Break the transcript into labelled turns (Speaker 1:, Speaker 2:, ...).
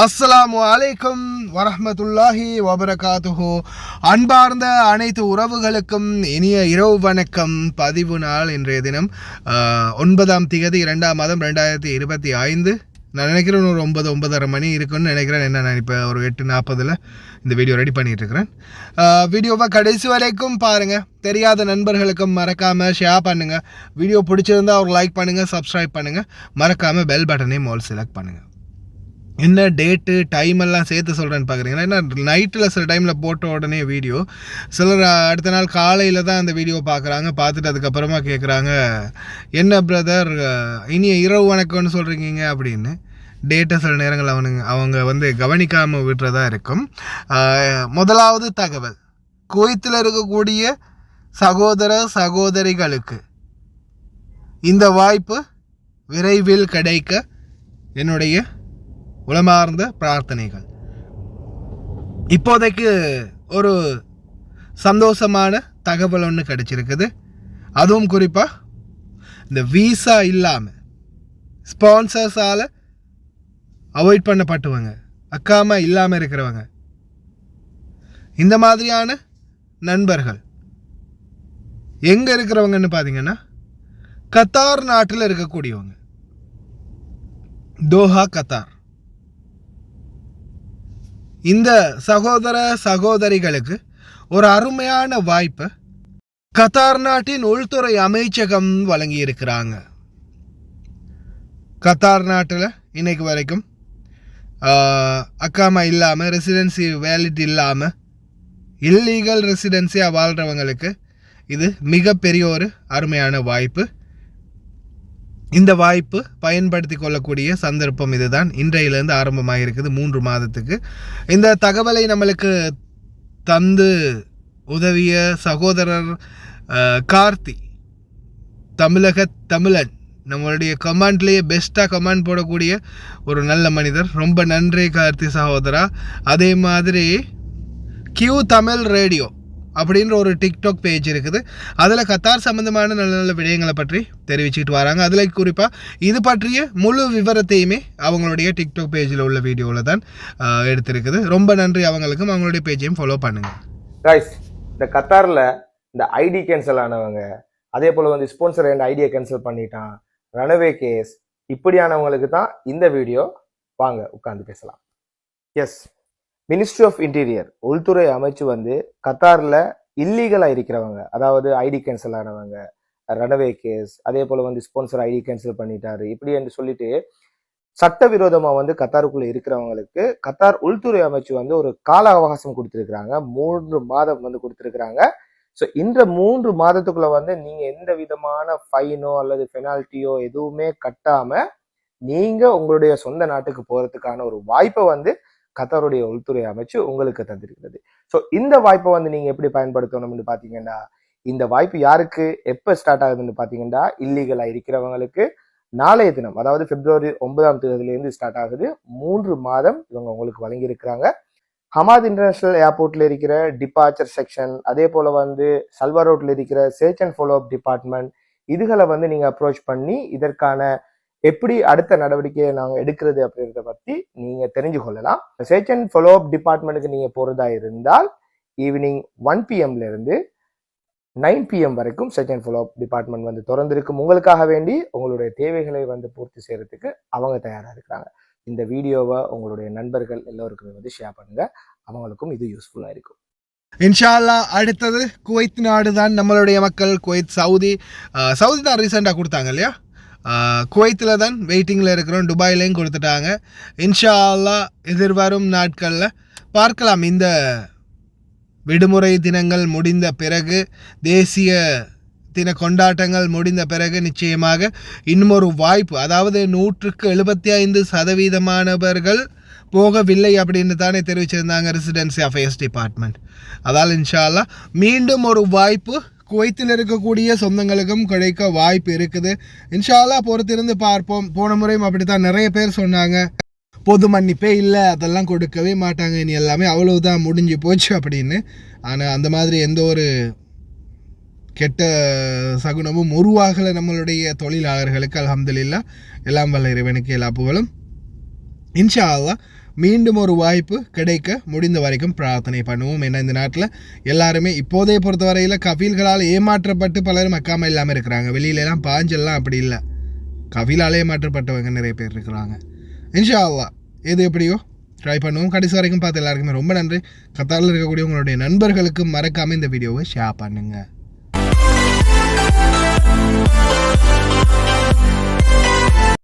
Speaker 1: அஸ்ஸலாமு அலைக்கும் வரஹ்மத்துல்லாஹி வபரகாத்துஹு. அன்பார்ந்த அனைத்து உறவுகளுக்கும் இனிய இரவு வணக்கம். பதிவு நாள் இன்றைய தினம் 9ஆம் திகதி 2ஆம் மாதம் 2025. நான் நினைக்கிறேன் ஒரு 9-9:30 மணி இருக்குன்னு நினைக்கிறேன். என்ன நான் இப்போ ஒரு 8:40 இந்த வீடியோ ரெடி பண்ணிகிட்டு இருக்கிறேன். வீடியோவை கடைசி வரைக்கும் பாருங்கள். தெரியாத நண்பர்களுக்கும் மறக்காமல் ஷேர் பண்ணுங்கள். வீடியோ பிடிச்சிருந்தா ஒரு லைக் பண்ணுங்கள், சப்ஸ்கிரைப் பண்ணுங்கள். மறக்காமல் பெல் பட்டனையும் ஆல் செலக்ட் பண்ணுங்கள். என்ன டேட்டு டைம் எல்லாம் சேர்த்து சொல்கிறேன்னு பார்க்குறீங்கன்னா, ஏன்னா நைட்டில் சில டைமில் போட்ட உடனே வீடியோ சிலர் அடுத்த நாள் காலையில் தான் அந்த வீடியோ பார்க்குறாங்க. பார்த்துட்டு அதுக்கப்புறமா கேட்குறாங்க, என்ன பிரதர் இனிய இரவு வணக்கம்னு சொல்கிறீங்க அப்படின்னு. டேட்டை சில நேரங்கள் அவங்க கவனிக்காமல் விட்டுறதா இருக்கும். முதலாவது தகவல், குவைத்தில் இருக்கக்கூடிய சகோதர சகோதரிகளுக்கு இந்த வாய்ப்பு விரைவில் கிடைக்க என்னுடைய உளமார்ந்த பிரார்த்தனைகள். இப்போதைக்கு ஒரு சந்தோஷமான தகவல் ஒன்று கிடைச்சிருக்குது. அதுவும் குறிப்பாக இந்த வீசா இல்லாமல் ஸ்பான்சர்ஸால் அவாய்ட் பண்ணப்பட்டவங்க, அக்காமா இல்லாமல் இருக்கிறவங்க, இந்த மாதிரியான நண்பர்கள் எங்கே இருக்கிறவங்கன்னு பார்த்தீங்கன்னா, கத்தார் நாட்டில் இருக்கக்கூடியவங்க, தோஹா கத்தார். இந்த சகோதர சகோதரிகளுக்கு ஒரு அருமையான வாய்ப்பை கத்தார் நாட்டின் உள்துறை அமைச்சகம் வழங்கி இருக்கிறாங்க. கத்தார் நாட்டில் இன்னைக்கு வரைக்கும் அக்காமா இல்லாமல், ரெசிடென்சி வேலிட் இல்லாமல் இல்லீகல் ரெசிடென்சியாக வாழ்கிறவங்களுக்கு இது மிகப்பெரிய ஒரு அருமையான வாய்ப்பு. இந்த வாய்ப்பு பயன்படுத்தி கொள்ளக்கூடிய சந்தர்ப்பம் இதுதான். இன்றையிலேருந்து ஆரம்பமாக இருக்குது 3 மாதத்துக்கு. இந்த தகவலை நம்மளுக்கு தந்து உதவிய சகோதரர் கார்த்தி, தமிழன், நம்மளுடைய கமெண்ட்லேயே பெஸ்ட்டாக கமெண்ட் போடக்கூடிய ஒரு நல்ல மனிதர். ரொம்ப நன்றி கார்த்தி சகோதரா. அதே மாதிரி கியூ தமிழ் ரேடியோ அப்படின்ற ஒரு டிக்டாக் பேஜ் இருக்குது. அதில் கத்தார் சம்மந்தமான நல்ல நல்ல விடயங்களை பற்றி தெரிவிச்சுட்டு வராங்க. அதில் குறிப்பாக இது பற்றிய முழு விவரத்தையுமே அவங்களுடைய டிக்டாக் பேஜில் உள்ள வீடியோவில் தான் எடுத்திருக்குது. ரொம்ப நன்றி அவங்களுக்கும். அவங்களுடைய பேஜையும் ஃபாலோ பண்ணுங்கள்.
Speaker 2: கைஸ், இந்த கத்தாரில் இந்த ஐடி கேன்சல் ஆனவங்க, அதே போல் ஸ்பான்சர் அண்ட் ஐடியை கேன்சல் பண்ணிட்டான், ரனவே கேஸ், இப்படியானவங்களுக்கு தான் இந்த வீடியோ. வாங்க உட்காந்து பேசலாம். எஸ், மினிஸ்ட்ரி ஆஃப் இன்டீரியர், உள்துறை அமைச்சு கத்தாரில் இல்லீகலாக இருக்கிறவங்க, அதாவது ஐடி கேன்சல் ஆனவங்க, ரனவே கேஸ், அதே போல் ஸ்பான்சர் ஐடி கேன்சல் பண்ணிட்டாரு, இப்படி என்று சொல்லிட்டு சட்டவிரோதமாக கத்தாருக்குள்ளே இருக்கிறவங்களுக்கு கத்தார் உள்துறை அமைச்சு ஒரு கால அவகாசம் கொடுத்துருக்குறாங்க. 3 மாதம் கொடுத்துருக்குறாங்க. ஸோ இந்த 3 மாதத்துக்குள்ள நீங்கள் எந்த விதமான ஃபைனோ அல்லது பெனால்ட்டியோ எதுவுமே கட்டாமல் நீங்கள் உங்களுடைய சொந்த நாட்டுக்கு போகிறதுக்கான ஒரு வாய்ப்பை கத்தாருடைய உள்துறை அமைச்சு உங்களுக்கு தந்திருக்கிறது. ஸோ இந்த வாய்ப்பை நீங்கள் எப்படி பயன்படுத்தணும்னு பார்த்தீங்கன்னா, இந்த வாய்ப்பு யாருக்கு எப்போ ஸ்டார்ட் ஆகுதுன்னு பார்த்தீங்கன்னா, இல்லீகலாக இருக்கிறவங்களுக்கு நாளைய தினம், அதாவது பிப்ரவரி 9ஆம் தேதியிலேருந்து ஸ்டார்ட் ஆகுது. 3 மாதம் இவங்க உங்களுக்கு வழங்கியிருக்கிறாங்க. ஹமாத் இன்டர்நேஷனல் ஏர்போர்ட்ல இருக்கிற டிபார்ச்சர் செக்ஷன், அதே போல சல்வா ரோட்ல இருக்கிற search and follow up department, இதுகளை நீங்க அப்ரோச் பண்ணி இதற்கான எப்படி அடுத்த நடவடிக்கையை நாங்கள் எடுக்கிறது அப்படின்றத பற்றி நீங்கள் தெரிஞ்சு கொள்ளலாம். சர்ச் அண்ட் ஃபாலோ அப் டிபார்ட்மெண்ட்டுக்கு நீங்கள் போகிறதா இருந்தால் ஈவினிங் 1 PM இருந்து 9 PM வரைக்கும் search and follow up department திறந்திருக்கும். உங்களுக்காக வேண்டி உங்களுடைய தேவைகளை பூர்த்தி செய்யறதுக்கு அவங்க தயாராக இருக்கிறாங்க. இந்த வீடியோவை உங்களுடைய நண்பர்கள் எல்லோருக்குமே ஷேர் பண்ணுங்க. அவங்களுக்கும் இது யூஸ்ஃபுல்லாக இருக்கும்.
Speaker 1: இன்ஷா அல்லாஹ். அடுத்தது குவைத் நாடு தான். நம்மளுடைய மக்கள் குவைத், சவுதி தான் ரீசெண்டாக கொடுத்தாங்க இல்லையா? குவைத்தில் தான் வெயிட்டிங்கில் இருக்கிறோம். துபாயிலையும் கொடுத்துட்டாங்க. இன்ஷா அல்லாஹ் எதிர்வரும் நாட்களில் பார்க்கலாம். இந்த விடுமுறை தினங்கள் முடிந்த பிறகு, தேசிய தின கொண்டாட்டங்கள் முடிந்த பிறகு நிச்சயமாக இன்னும் ஒரு வாய்ப்பு, அதாவது 175% போகவில்லை அப்படின்னு தானே தெரிவிச்சிருந்தாங்க ரெசிடென்சி அஃபேர்ஸ் டிபார்ட்மெண்ட். அதால் இன்ஷா அல்லாஹ் மீண்டும் ஒரு வாய்ப்பு குவைத்தில் இருக்கக்கூடிய சொந்தங்களுக்கும் கிடைக்க வாய்ப்பு இருக்குது. இன்ஷா அல்லாஹ் பொறுத்திருந்து பார்ப்போம். போன முறையும் அப்படித்தான் நிறைய பேர் சொன்னாங்க, பொது மன்னிப்பே இல்லை, அதெல்லாம் கொடுக்கவே மாட்டாங்க, இனி எல்லாமே அவ்வளவுதான் முடிஞ்சு போச்சு அப்படின்னு. ஆனால் அந்த மாதிரி எந்த ஒரு கெட்ட சகுனமும் உருவாகலை நம்மளுடைய தொழிலாளர்களுக்கு. அல்ஹம்துலில்லாஹ், எல்லாம் வல்ல இறைவனுக்கு எல்லா புகழும். இன்ஷா அல்லாஹ் மீண்டும் ஒரு வாய்ப்பு கிடைக்க முடிந்த வரைக்கும் பிரார்த்தனை பண்ணுவோம். ஏன்னா இந்த நாட்டில் எல்லாருமே இப்போதைய பொறுத்தவரையில் கஃபீல்களால் ஏமாற்றப்பட்டு பலரும் மக்காமல் இல்லாமல் இருக்கிறாங்க. வெளியிலலாம் பாஞ்செல்லாம் அப்படி இல்லை, கஃபீலால் ஏமாற்றப்பட்டவங்க நிறைய பேர் இருக்கிறாங்க. இன்ஷா அல்லாஹ் எது எப்படியோ ட்ரை பண்ணுவோம். கடைசி வரைக்கும் பார்த்து எல்லாருக்குமே ரொம்ப நன்றி. கத்தாரில் இருக்கக்கூடிய உங்களுடைய நண்பர்களுக்கும் மறக்காமல் இந்த வீடியோவை ஷேர் பண்ணுங்கள்.